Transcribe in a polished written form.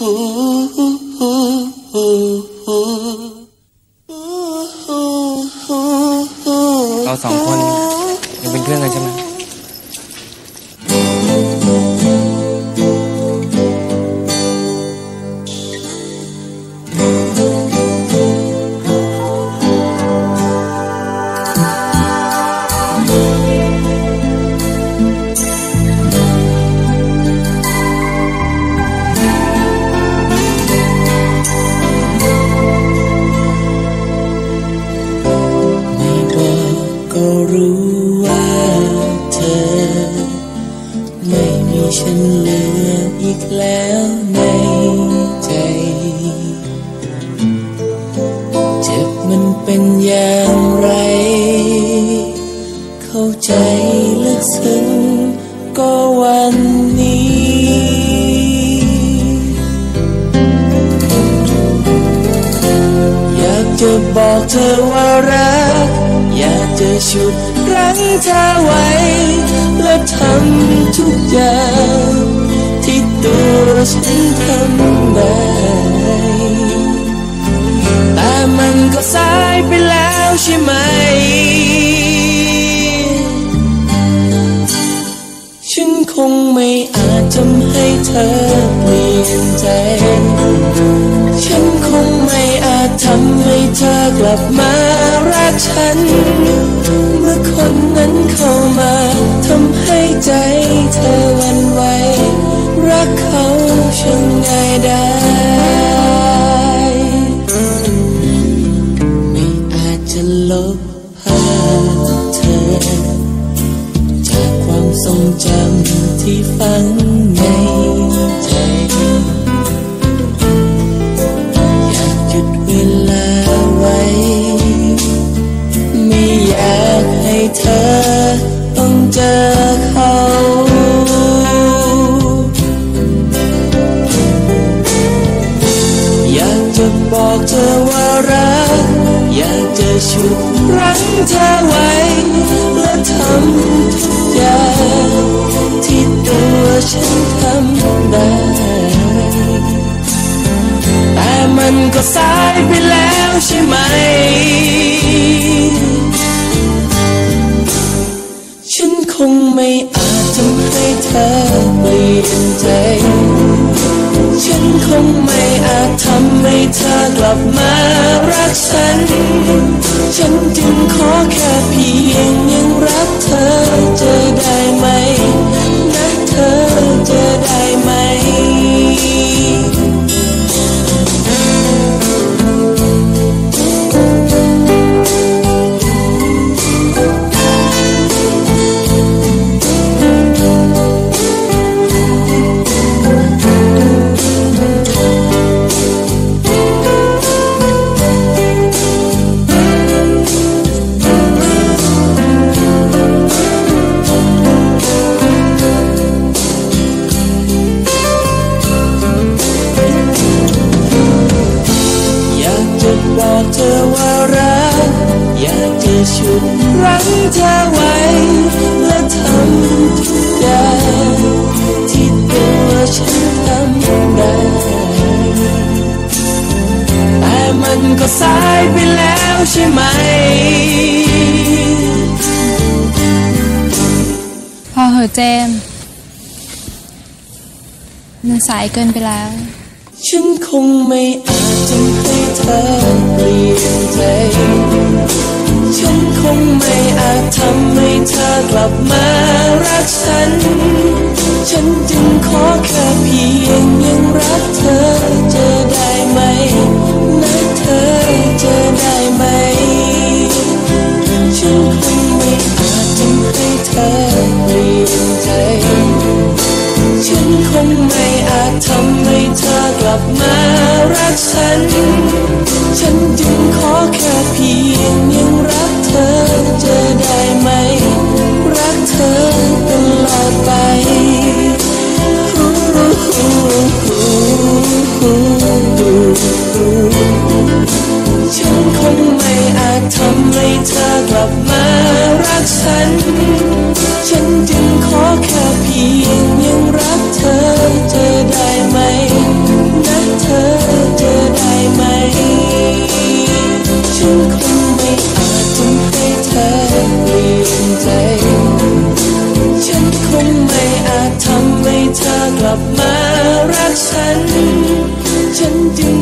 เราสองคนยังเป็นเพื่อนกันใช่ไหมฉันเหลืออีกแล้วในใจเจ็บมันเป็นอย่างไรเข้าใจลึกซึ้งก็วันนี้อยากจะบอกเธอว่ารักอยากจะฉุดรั้งเธอไว้และทำทุกอย่างที่ตัวฉันทำได้แต่มันก็สายไปแล้วใช่ไหมฉันคงไม่อาจทำให้เธอเปลี่ยนใจฉันคงไม่อาจทำให้เธอกลับมารักฉันเมื่อคนนั้นเข้ามาทำให้ใจเธอหวั่นไหวรักเขาช่างง่ายได้ไม่อาจจะลบภาพเธอจากความทรงจำที่ฝังในใจอยากหยุดเวลาไว้ไม่อยากให้เธอต้องเจอเขาอยากจะบอกเธอว่ารักอยากจะฉุดรั้งเธอไว้และทำทุกอย่างที่ตัวฉันทำได้แต่มันก็สายไปแล้วใช่ไหมฉันคงไม่อาจทำให้เธอเปลี่ยนใจฉันคงไม่อาจทำให้เธอกลับมารักฉันฉันจึงขอแค่เพียงยังรักเธอจะได้ไหมนะเธอจะได้ไหมบอกเธอว่ารักอยากจะฉุดรั้งเธอไว้และทำทุกอย่างที่ตัวฉันทำได้แต่มันก็สายไปแล้วใช่ไหมพอเหอะเจมส์มันสายเกินไปแล้วฉันคงไม่อาจทำให้เธอเปลี่ยนใจฉันคงไม่อาจทำให้เธอกลับมารักฉันฉันจึงขอแค่เพียงยังรักเธอจะได้ไหมนะเธอจะได้ไหมฉันคงไม่อาจทำให้เธอเปลี่ยนใจฉันคงไม่อาจทำให้เธอกลับมารักฉันฉันจึงขอแค่เพียงยังรักเธอจะได้ไหมรักเธอตลอดไปฉันคงไม่อาจทำให้เธอกลับมารักฉันฉันจึงขอแค่เพียงยังรักเธอจะได้ไหมนะ นคงไม่อาจทำให้เธอเปลี่ยนใจฉันคงไม่อาจทำให้เธอกลับมารักฉันจึง